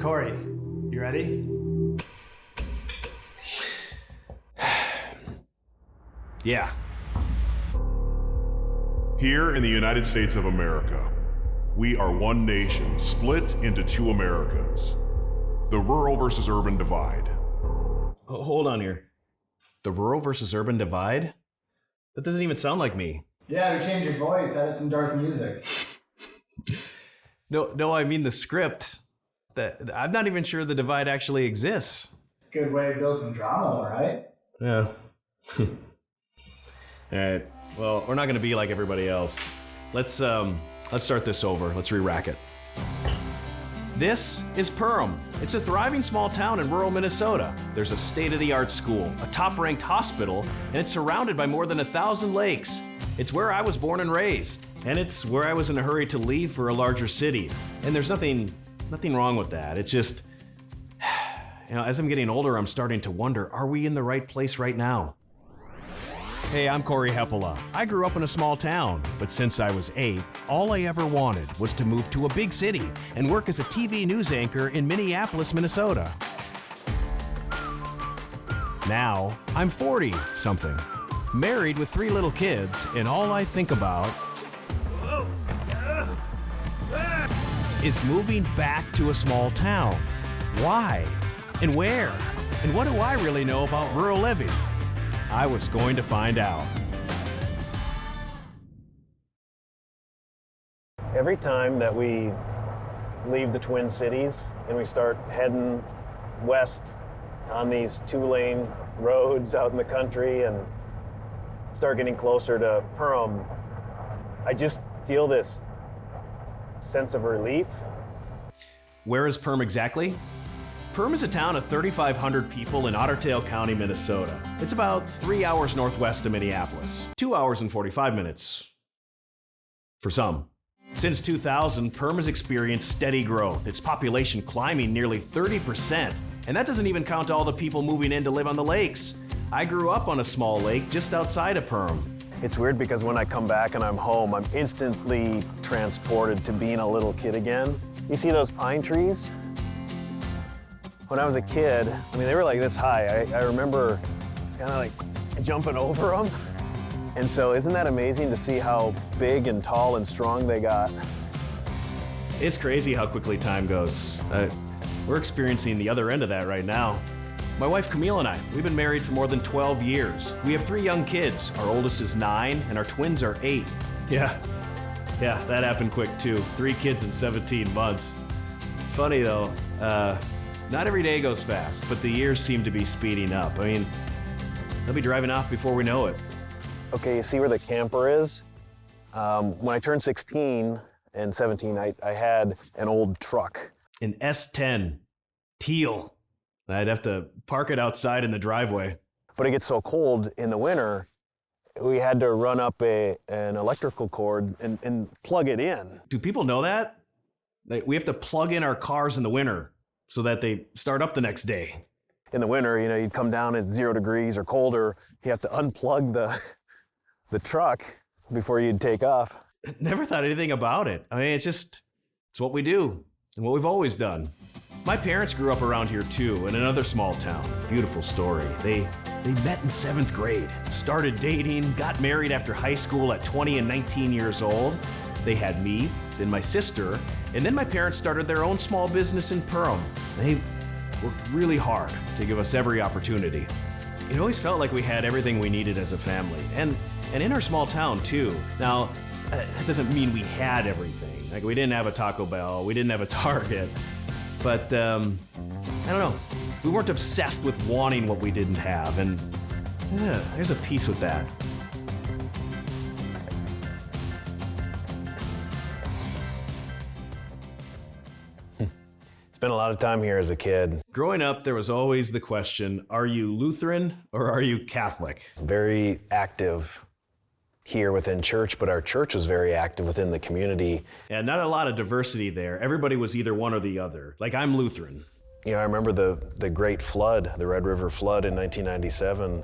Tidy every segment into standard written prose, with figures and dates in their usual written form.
Cory, you ready? Yeah. Here in the United States of America, we are one nation split into two Americas. The rural versus urban divide. Oh, hold on here. The rural versus urban divide? That doesn't even sound like me. Yeah, we changed your voice, added some dark music. No, I mean the script. I'm not even sure the divide actually exists. Good way to build some drama, right? Yeah. All right. Well, we're not going to be like everybody else. Let's start this over. Let's re-rack it. This is Perham. It's a thriving small town in rural Minnesota. There's a state-of-the-art school, a top-ranked hospital, and it's surrounded by more than 1,000 lakes. It's where I was born and raised, and it's where I was in a hurry to leave for a larger city. And there's nothing wrong with that. It's just, as I'm getting older, I'm starting to wonder, are we in the right place right now? Hey, I'm Cory Hepola. I grew up in a small town, but since I was 8, all I ever wanted was to move to a big city and work as a TV news anchor in Minneapolis, Minnesota. Now, I'm 40-something, married with 3 little kids, and all I think about is moving back to a small town. Why? And where? And what do I really know about rural living? I was going to find out. Every time that we leave the Twin Cities and we start heading west on these 2-lane roads out in the country and start getting closer to Perham, I just feel this sense of relief. Where is Perham exactly? Perham is a town of 3,500 people in Otter Tail County, Minnesota. It's about 3 hours northwest of Minneapolis. 2 hours and 45 minutes. For some. Since 2000, Perham has experienced steady growth, its population climbing nearly 30%. And that doesn't even count all the people moving in to live on the lakes. I grew up on a small lake just outside of Perham. It's weird because when I come back and I'm home, I'm instantly transported to being a little kid again. You see those pine trees? When I was a kid, they were like this high. I remember kind of like jumping over them. And so isn't that amazing to see how big and tall and strong they got? It's crazy how quickly time goes. We're experiencing the other end of that right now. My wife Camille and I, we've been married for more than 12 years. We have 3 young kids. Our oldest is 9 and our twins are 8. Yeah, that happened quick too. 3 kids in 17 months. It's funny though, not every day goes fast, but the years seem to be speeding up. They'll be driving off before we know it. Okay, you see where the camper is? When I turned 16 and 17, I had an old truck. An S10, teal. I'd have to park it outside in the driveway. But it gets so cold in the winter, we had to run up an electrical cord and plug it in. Do people know that? We have to plug in our cars in the winter so that they start up the next day. In the winter, you'd come down at 0 degrees or colder. You have to unplug the truck before you'd take off. Never thought anything about it. It's what we do and what we've always done. My parents grew up around here too, in another small town. Beautiful story. They met in 7th grade, started dating, got married after high school at 20 and 19 years old. They had me, then my sister, and then my parents started their own small business in Perham. They worked really hard to give us every opportunity. It always felt like we had everything we needed as a family, and in our small town too. Now, that doesn't mean we had everything. Like we didn't have a Taco Bell, we didn't have a Target, but I don't know. We weren't obsessed with wanting what we didn't have, and there's a piece with that. Spent a lot of time here as a kid. Growing up, there was always the question, are you Lutheran or are you Catholic? Very active here within church, but our church was very active within the community. And not a lot of diversity there. Everybody was either one or the other. Like, I'm Lutheran. I remember the Great Flood, the Red River Flood in 1997.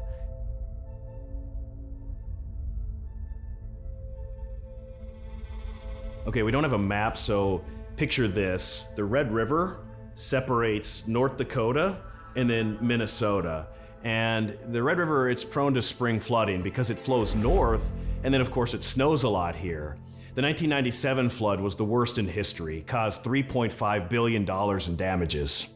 Okay, we don't have a map, so picture this. The Red River separates North Dakota and then Minnesota. And the Red River, it's prone to spring flooding because it flows north, and then of course it snows a lot here. The 1997 flood was the worst in history, caused $3.5 billion in damages.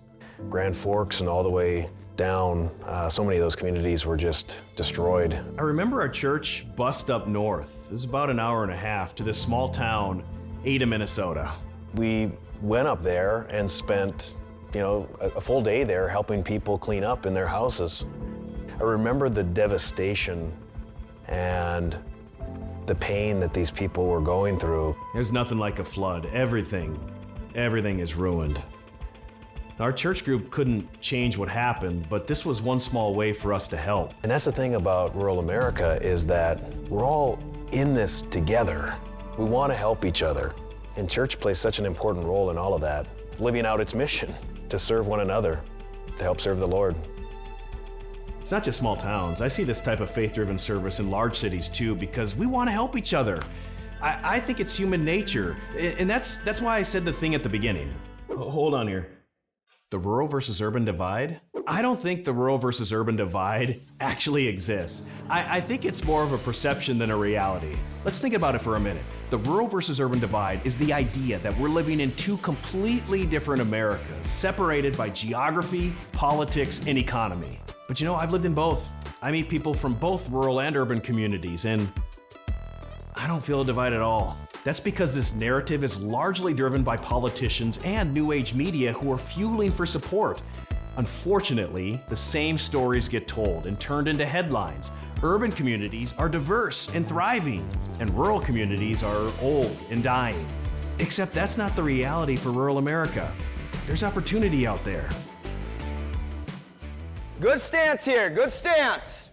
Grand Forks and all the way down, so many of those communities were just destroyed. I remember our church bussed up north. This is about an hour and a half to this small town, Ada, Minnesota. We went up there and spent, a full day there helping people clean up in their houses. I remember the devastation and the pain that these people were going through. There's nothing like a flood. Everything is ruined. Our church group couldn't change what happened, but this was one small way for us to help. And that's the thing about rural America, is that we're all in this together. We want to help each other. And church plays such an important role in all of that, living out its mission to serve one another, to help serve the Lord. It's not just small towns. I see this type of faith-driven service in large cities too, because we want to help each other. I think it's human nature, and that's why I said the thing at the beginning. Hold on here. The rural versus urban divide? I don't think the rural versus urban divide actually exists. I think it's more of a perception than a reality. Let's think about it for a minute. The rural versus urban divide is the idea that we're living in two completely different Americas, separated by geography, politics, and economy. But I've lived in both. I meet people from both rural and urban communities, and I don't feel a divide at all. That's because this narrative is largely driven by politicians and new age media who are fueling for support. Unfortunately, the same stories get told and turned into headlines. Urban communities are diverse and thriving, and rural communities are old and dying. Except that's not the reality for rural America. There's opportunity out there. Good stance here, good stance.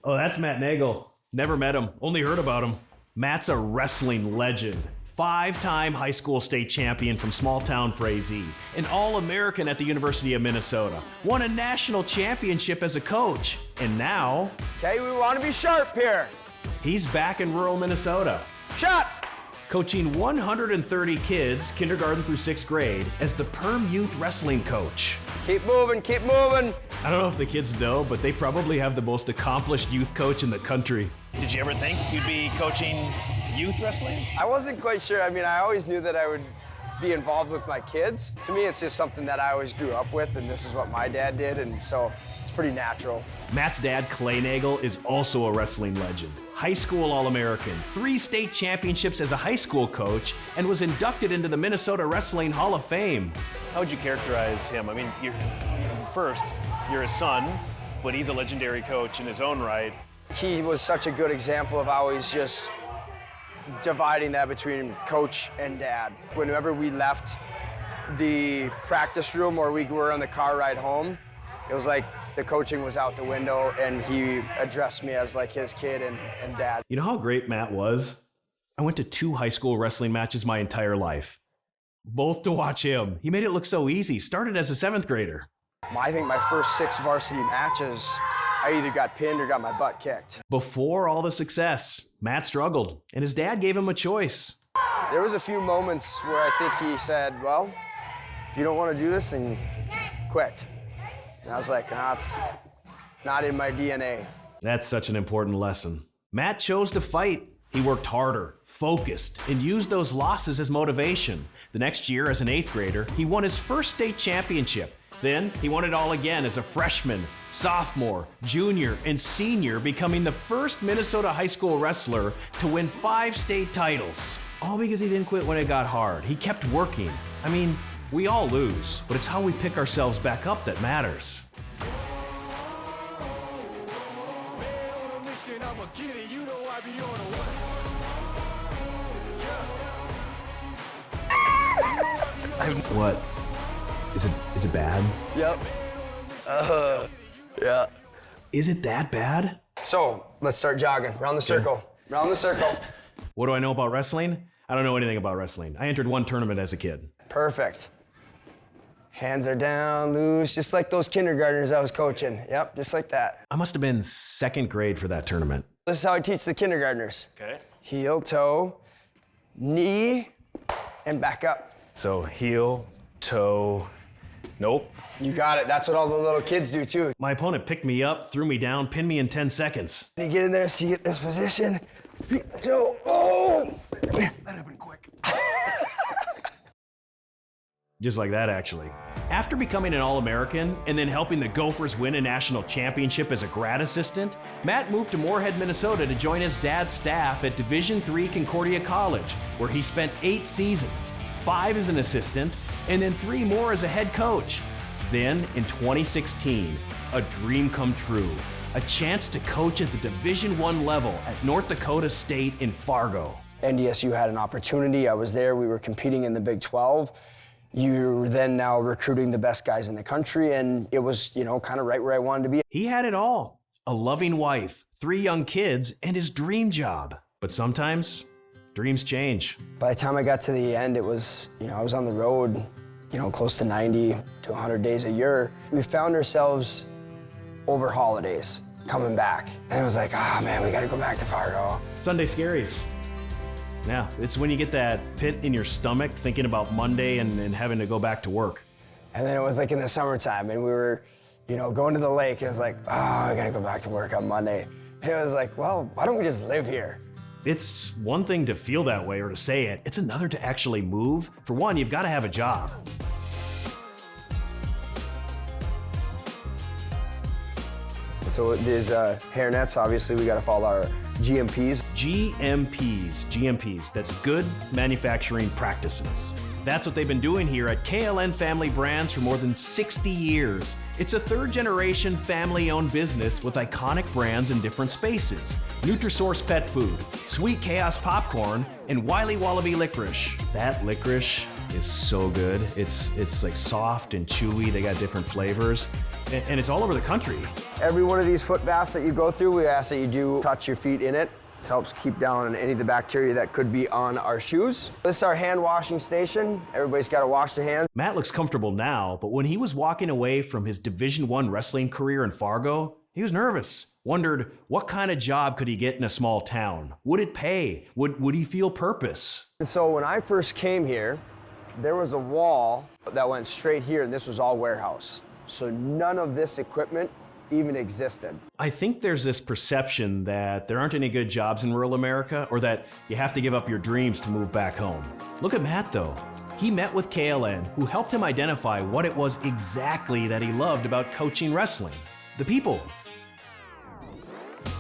Oh, that's Matt Nagel. Never met him, only heard about him. Matt's a wrestling legend. 5-time high school state champion from small town Frazee. An All-American at the University of Minnesota. Won a national championship as a coach. And now, Okay, we want to be sharp here. he's back in rural Minnesota. Shot. Coaching 130 kids, kindergarten through 6th grade, as the Perm Youth Wrestling coach. Keep moving, keep moving. I don't know if the kids know, but they probably have the most accomplished youth coach in the country. Did you ever think you'd be coaching youth wrestling? I wasn't quite sure. I always knew that I would be involved with my kids. To me, it's just something that I always grew up with, and this is what my dad did, and so it's pretty natural. Matt's dad, Clay Nagel, is also a wrestling legend. High school All-American, 3 state championships as a high school coach, and was inducted into the Minnesota Wrestling Hall of Fame. How would you characterize him? I mean, you're his son, but he's a legendary coach in his own right. He was such a good example of always just dividing that between coach and dad. Whenever we left the practice room or we were on the car ride home, it was like the coaching was out the window, and he addressed me as like his kid and dad. You know how great Matt was? I went to 2 high school wrestling matches my entire life. Both to watch him. He made it look so easy. Started as a 7th grader. I think my first 6 varsity matches, I either got pinned or got my butt kicked. Before all the success, Matt struggled, and his dad gave him a choice. There was a few moments where I think he said, well, if you don't want to do this, then quit. And I was like, nah, it's not in my DNA. That's such an important lesson. Matt chose to fight. He worked harder, focused, and used those losses as motivation. The next year, as an 8th grader, he won his first state championship. Then he won it all again as a freshman, sophomore, junior, and senior, becoming the first Minnesota high school wrestler to win 5 state titles. All because he didn't quit when it got hard. He kept working. I mean, we all lose, but it's how we pick ourselves back up that matters. What? Is it bad? Yep. Yeah. Is it that bad? So let's start jogging. Round the circle. Round the circle. What do I know about wrestling? I don't know anything about wrestling. I entered one tournament as a kid. Perfect. Hands are down, loose, just like those kindergartners I was coaching. Yep, just like that. I must have been 2nd grade for that tournament. This is how I teach the kindergartners. Okay. Heel, toe, knee, and back up. So heel, toe, Nope. You got it. That's what all the little kids do too. My opponent picked me up, threw me down, pinned me in 10 seconds. You get in there, so you get this position. So, oh! That happened quick. Just like that, actually. After becoming an All-American and then helping the Gophers win a national championship as a grad assistant, Matt moved to Moorhead, Minnesota to join his dad's staff at Division III Concordia College, where he spent 8 seasons, 5 as an assistant, and then 3 more as a head coach. Then, in 2016, a dream come true. A chance to coach at the Division I level at North Dakota State in Fargo. NDSU had an opportunity. I was there. We were competing in the Big 12. You're then now recruiting the best guys in the country, and it was, you know, kind of right where I wanted to be. He had it all. A loving wife, 3 young kids, and his dream job. But sometimes, dreams change. By the time I got to the end, it was, you know, I was on the road, you know, close to 90 to 100 days a year. We found ourselves over holidays coming back. And it was like, ah, man, we got to go back to Fargo. Sunday scaries. Yeah, it's when you get that pit in your stomach thinking about Monday and having to go back to work. And then it was like in the summertime, and we were, you know, going to the lake, and it was like, oh, I got to go back to work on Monday. And it was like, well, why don't we just live here? It's one thing to feel that way or to say it. It's another to actually move. For one, you've got to have a job. So there's hairnets. Obviously, we got to follow our GMPs. GMPs, that's good manufacturing practices. That's what they've been doing here at KLN Family Brands for more than 60 years. It's a 3rd-generation family-owned business with iconic brands in different spaces. Nutrisource Pet Food, Sweet Chaos Popcorn, and Wiley Wallaby Licorice. That licorice is so good. It's like soft and chewy. They got different flavors, and it's all over the country. Every one of these foot baths that you go through, we ask that you do touch your feet in it. It helps keep down any of the bacteria that could be on our shoes. This is our hand washing station. Everybody's got to wash their hands. Matt looks comfortable now, but when he was walking away from his Division I wrestling career in Fargo, he was nervous. Wondered what kind of job could he get in a small town? Would it pay? Would he feel purpose? And so when I first came here, there was a wall that went straight here, and this was all warehouse. So none of this equipment even existed. I think there's this perception that there aren't any good jobs in rural America, or that you have to give up your dreams to move back home. Look at Matt though. He met with KLN, who helped him identify what it was exactly that he loved about coaching wrestling. The people.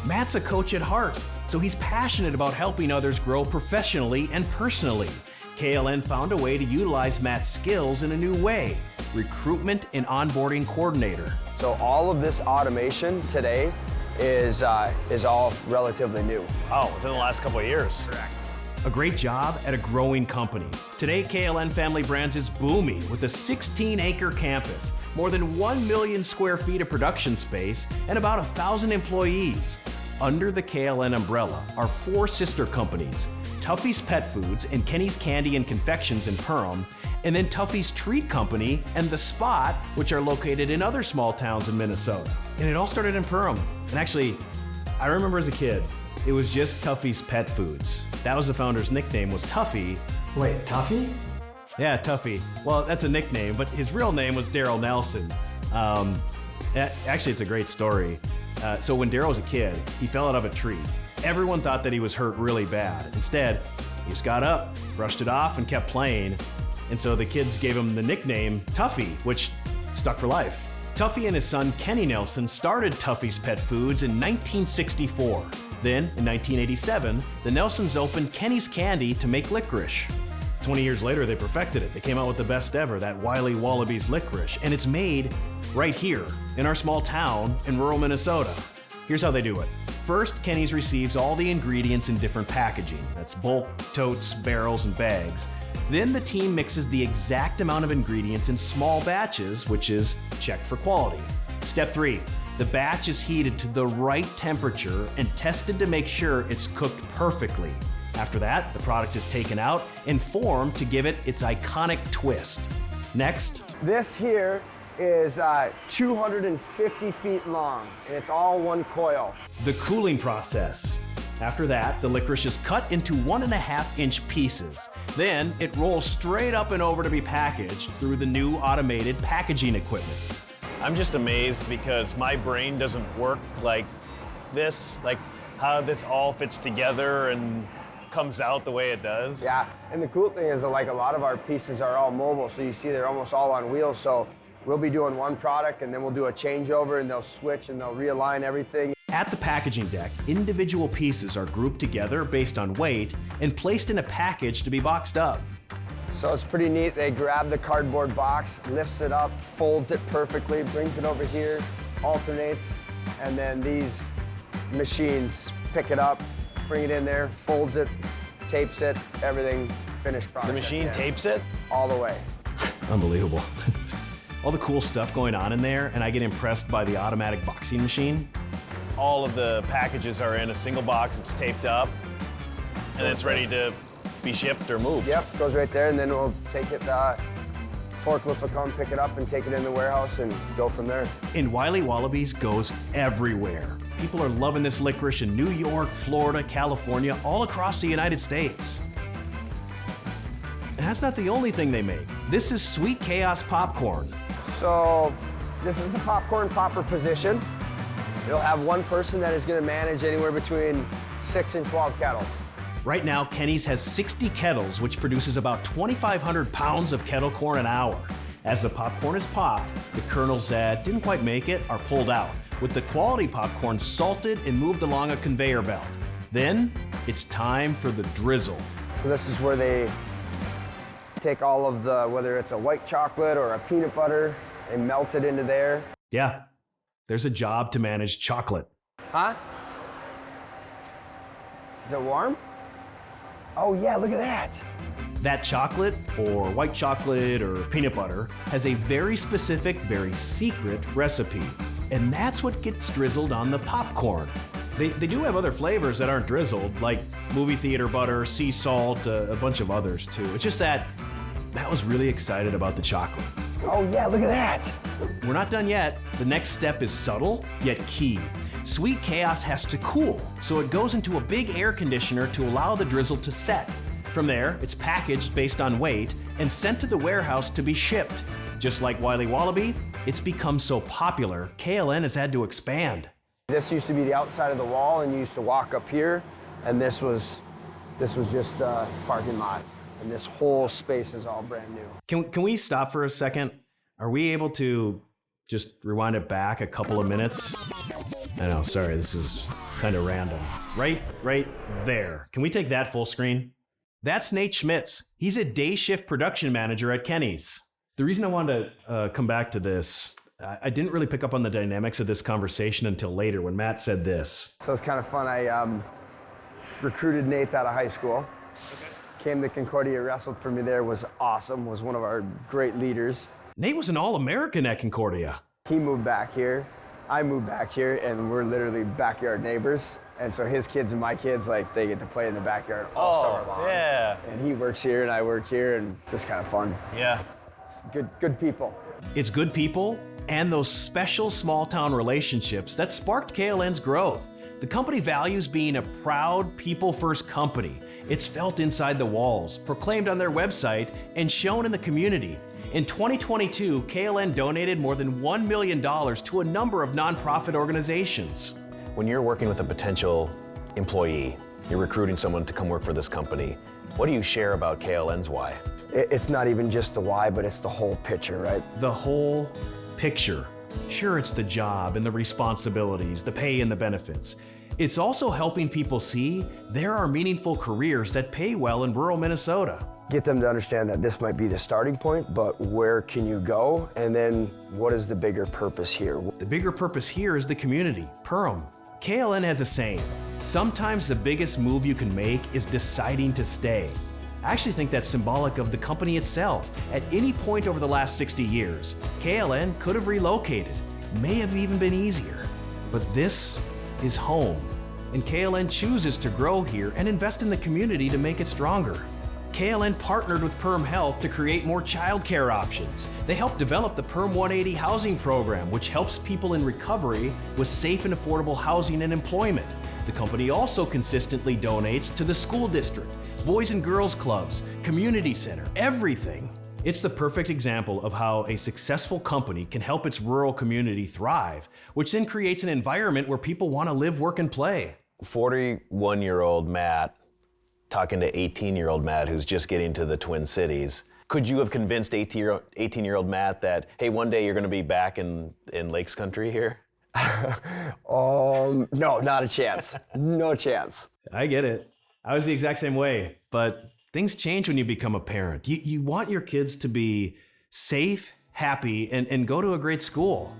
Matt's a coach at heart, so he's passionate about helping others grow professionally and personally. KLN found a way to utilize Matt's skills in a new way: recruitment and onboarding coordinator. So all of this automation today is all relatively new. Oh, within the last couple of years. Correct. A great job at a growing company. Today, KLN Family Brands is booming with a 16-acre campus, more than 1 million square feet of production space, and about 1,000 employees. Under the KLN umbrella are 4 sister companies: Tuffy's Pet Foods and Kenny's Candy and Confections in Perham, and then Tuffy's Treat Company and The Spot, which are located in other small towns in Minnesota. And it all started in Perham. And actually, I remember as a kid, it was just Tuffy's Pet Foods. That was the founder's nickname, was Tuffy. Wait, Tuffy? Yeah, Tuffy. Well, that's a nickname, but his real name was Daryl Nelson. Actually, it's a great story. So when Daryl was a kid, he fell out of a tree. Everyone thought that he was hurt really bad. Instead, he just got up, brushed it off, and kept playing. And so the kids gave him the nickname Tuffy, which stuck for life. Tuffy and his son Kenny Nelson started Tuffy's Pet Foods in 1964. Then, in 1987, the Nelsons opened Kenny's Candy to make licorice. 20 years later, they perfected it. They came out with the best ever, that Wiley Wallaby's licorice. And it's made right here, in our small town in rural Minnesota. Here's how they do it. First, Kenny's receives all the ingredients in different packaging. That's bulk, totes, barrels, and bags. Then the team mixes the exact amount of ingredients in small batches, which is checked for quality. Step 3, the batch is heated to the right temperature and tested to make sure it's cooked perfectly. After that, the product is taken out and formed to give it its iconic twist. Next, This here is 250 feet long, and it's all one coil. the cooling process. After that, the licorice is cut into 1.5-inch pieces. Then it rolls straight up and over to be packaged through the new automated packaging equipment. I'm just amazed because my brain doesn't work like this, like how this all fits together and comes out the way it does. Yeah, and the cool thing is that like a lot of our pieces are all mobile, so you see they're almost all on wheels, so we'll be doing one product and then we'll do a changeover and they'll switch and they'll realign everything. At the packaging deck, individual pieces are grouped together based on weight and placed in a package to be boxed up. So it's pretty neat. They grab the cardboard box, lifts it up, folds it perfectly, brings it over here, alternates, and then these machines pick it up, bring it in there, folds it, tapes it, everything, finished product. The machine tapes it? All the way. Unbelievable. All the cool stuff going on in there, and I get impressed by the automatic boxing machine. All of the packages are in a single box, it's taped up, and it's ready to be shipped or moved. Yep, goes right there, and then we'll take it, forklift will come pick it up and take it in the warehouse and go from there. And Wiley Wallabies goes everywhere. People are loving this licorice in New York, Florida, California, all across the United States. And that's not the only thing they make. This is Sweet Chaos popcorn. So this is the popcorn popper position. It'll have one person that is gonna manage anywhere between 6 and 12 kettles. Right now, Kenny's has 60 kettles, which produces about 2,500 pounds of kettle corn an hour. As the popcorn is popped, the kernels that didn't quite make it are pulled out, with the quality popcorn salted and moved along a conveyor belt. Then, it's time for the drizzle. So this is where they take all of the, whether it's a white chocolate or a peanut butter, they melt it into there. Yeah, there's a job to manage chocolate. Huh? Is it warm? Oh yeah, look at that. That chocolate, or white chocolate, or peanut butter, has a very specific, very secret recipe. And that's what gets drizzled on the popcorn. They do have other flavors that aren't drizzled, like movie theater butter, sea salt, a bunch of others too. It's just that Matt was really excited about the chocolate. Oh yeah, look at that. We're not done yet. The next step is subtle, yet key. Sweet Chaos has to cool, so it goes into a big air conditioner to allow the drizzle to set. From there, it's packaged based on weight and sent to the warehouse to be shipped. Just like Wiley Wallaby, it's become so popular, KLN has had to expand. This used to be the outside of the wall, and you used to walk up here, and this was just a parking lot. And this whole space is all brand new. Can we stop for a second? Are we able to just rewind it back a couple of minutes? I know, sorry, this is kind of random. Right there. Can we take that full screen? That's Nate Schmitz. He's a day shift production manager at Kenny's. The reason I wanted to come back to this, I didn't really pick up on the dynamics of this conversation until later when Matt said this. So it's kind of fun. I recruited Nate out of high school. Came to Concordia, wrestled for me there, was awesome, was one of our great leaders. Nate was an All-American at Concordia. He moved back here, I moved back here, and we're literally backyard neighbors. And so his kids and my kids, like, they get to play in the backyard all summer long. Yeah. And he works here and I work here, and just kind of fun. Yeah. It's good people. It's good people and those special small-town relationships that sparked KLN's growth. The company values being a proud, people-first company. It's felt inside the walls, proclaimed on their website, and shown in the community. In 2022, KLN donated more than $1 million to a number of nonprofit organizations. When you're working with a potential employee, you're recruiting someone to come work for this company, what do you share about KLN's why? It's not even just the why, but it's the whole picture, right? The whole picture. Sure, it's the job and the responsibilities, the pay and the benefits. It's also helping people see there are meaningful careers that pay well in rural Minnesota. Get them to understand that this might be the starting point, but where can you go? And then what is the bigger purpose here? The bigger purpose here is the community, Perham. KLN has a saying, sometimes the biggest move you can make is deciding to stay. I actually think that's symbolic of the company itself. At any point over the last 60 years, KLN could have relocated, may have even been easier. But this is home, and KLN chooses to grow here and invest in the community to make it stronger. KLN partnered with Perm Health to create more childcare options. They helped develop the Perm 180 housing program, which helps people in recovery with safe and affordable housing and employment. The company also consistently donates to the school district, boys and girls clubs, community center, everything. It's the perfect example of how a successful company can help its rural community thrive, which then creates an environment where people want to live, work, and play. 41-year-old Matt talking to 18-year-old Matt who's just getting to the Twin Cities. Could you have convinced 18-year-old Matt that, hey, one day you're going to be back in Lakes Country here? No, not a chance. No chance. I get it. I was the exact same way, but things change when you become a parent. You want your kids to be safe, happy, and go to a great school.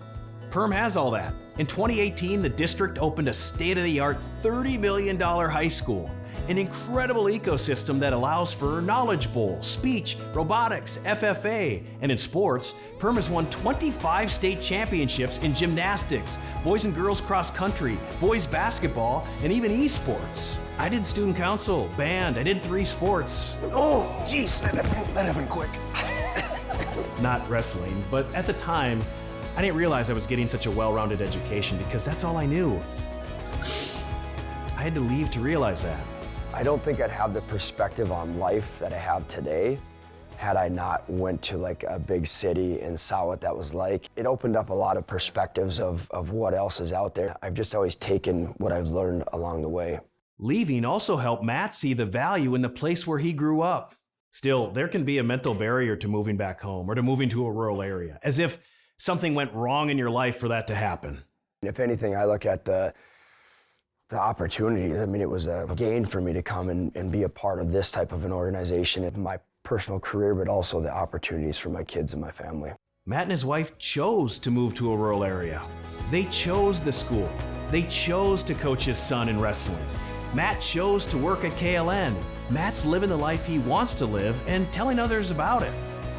Perm has all that. In 2018, the district opened a state-of-the-art $30 million high school, an incredible ecosystem that allows for Knowledge Bowl, speech, robotics, FFA, and in sports, Perm has won 25 state championships in gymnastics, boys and girls cross country, boys basketball, and even esports. I did student council, band, I did 3 sports. Oh, jeez, that happened quick. Not wrestling, but at the time, I didn't realize I was getting such a well-rounded education because that's all I knew. I had to leave to realize that. I don't think I'd have the perspective on life that I have today had I not went to like a big city and saw what that was like. It opened up a lot of perspectives of what else is out there. I've just always taken what I've learned along the way. Leaving also helped Matt see the value in the place where he grew up. Still, there can be a mental barrier to moving back home or to moving to a rural area, as if something went wrong in your life for that to happen. If anything, I look at the opportunities. I mean, it was a gain for me to come and be a part of this type of an organization in my personal career, but also the opportunities for my kids and my family. Matt and his wife chose to move to a rural area. They chose the school. They chose to coach his son in wrestling. Matt chose to work at KLN. Matt's living the life he wants to live and telling others about it.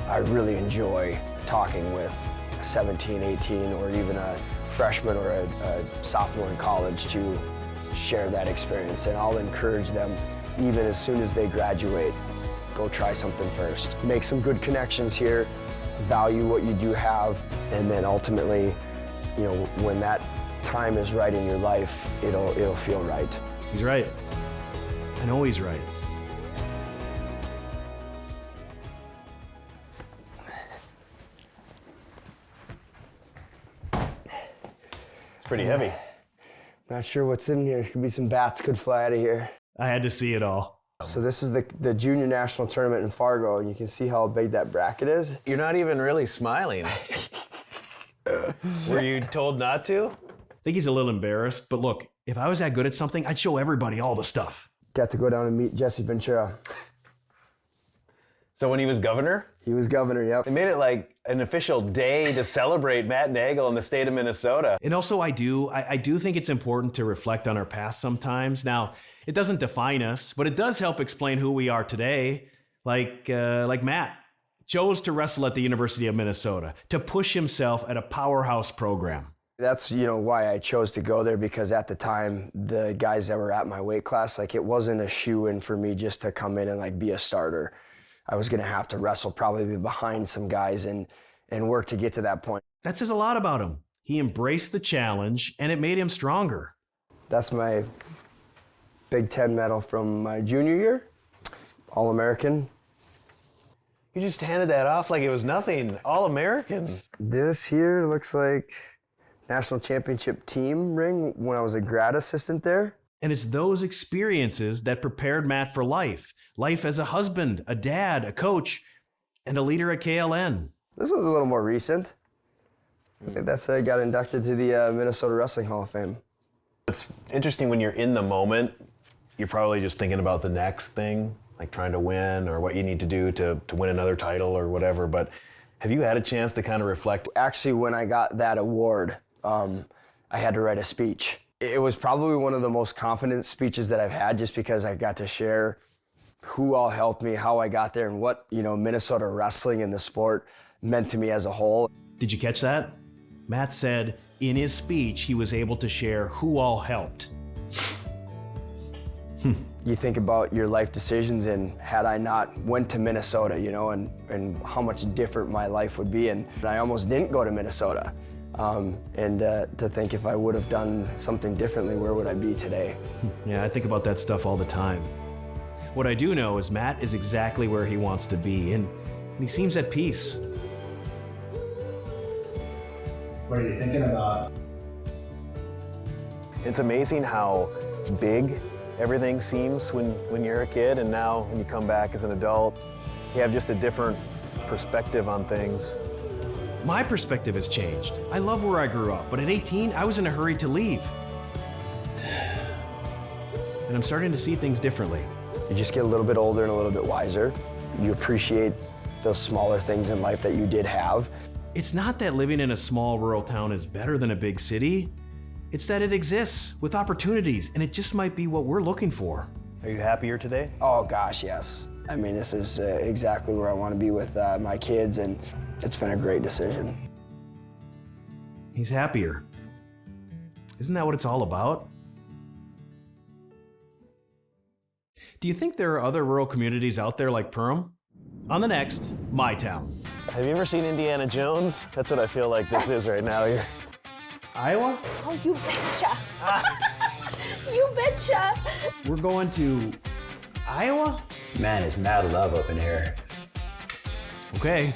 I really enjoy talking with 17, 18, or even a freshman or a sophomore in college to share that experience. And I'll encourage them, even as soon as they graduate, go try something first. Make some good connections here, value what you do have, and then ultimately, you know, when that time is right in your life, it'll feel right. He's right. I know he's right. It's pretty heavy. Not sure what's in here. Could be some bats could fly out of here. I had to see it all. So this is the junior national tournament in Fargo, and you can see how big that bracket is. You're not even really smiling. Were you told not to? I think he's a little embarrassed, but look, if I was that good at something, I'd show everybody all the stuff. Got to go down and meet Jesse Ventura. So when he was governor? He was governor, yep. They made it like an official day to celebrate Matt Nagel in the state of Minnesota. And also I do think it's important to reflect on our past sometimes. Now, it doesn't define us, but it does help explain who we are today. Like Matt chose to wrestle at the University of Minnesota, to push himself at a powerhouse program. That's, why I chose to go there, because at the time, the guys that were at my weight class, it wasn't a shoe-in for me just to come in and be a starter. I was gonna have to wrestle, probably be behind some guys and work to get to that point. That says a lot about him. He embraced the challenge and it made him stronger. That's my Big Ten medal from my junior year, All-American. You just handed that off like it was nothing. All-American. This here looks like national championship team ring when I was a grad assistant there. And it's those experiences that prepared Matt for life. Life as a husband, a dad, a coach, and a leader at KLN. This was a little more recent. That's I got inducted to the Minnesota Wrestling Hall of Fame. It's interesting when you're in the moment, you're probably just thinking about the next thing, like trying to win or what you need to do to win another title or whatever. But have you had a chance to kind of reflect? Actually, when I got that award, I had to write a speech. It was probably one of the most confident speeches that I've had, just because I got to share who all helped me, how I got there, and what Minnesota wrestling and the sport meant to me as a whole. Did you catch that? Matt said in his speech he was able to share who all helped. You think about your life decisions, and had I not went to Minnesota, you know, and how much different my life would be. And I almost didn't go to Minnesota. To think if I would have done something differently, where would I be today? Yeah, I think about that stuff all the time. What I do know is Matt is exactly where he wants to be, and he seems at peace. What are you thinking about? It's amazing how big everything seems when you're a kid, and now when you come back as an adult, you have just a different perspective on things. My perspective has changed. I love where I grew up, but at 18, I was in a hurry to leave. And I'm starting to see things differently. You just get a little bit older and a little bit wiser. You appreciate those smaller things in life that you did have. It's not that living in a small rural town is better than a big city. It's that it exists with opportunities, and it just might be what we're looking for. Are you happier today? Oh gosh, yes. I mean, this is exactly where I want to be with my kids, and it's been a great decision. He's happier. Isn't that what it's all about? Do you think there are other rural communities out there like Perham? On the next, My Town. Have you ever seen Indiana Jones? That's what I feel like this is right now. Iowa? Oh, you betcha. You betcha. We're going to Iowa? Man, it's mad love up in here. Okay.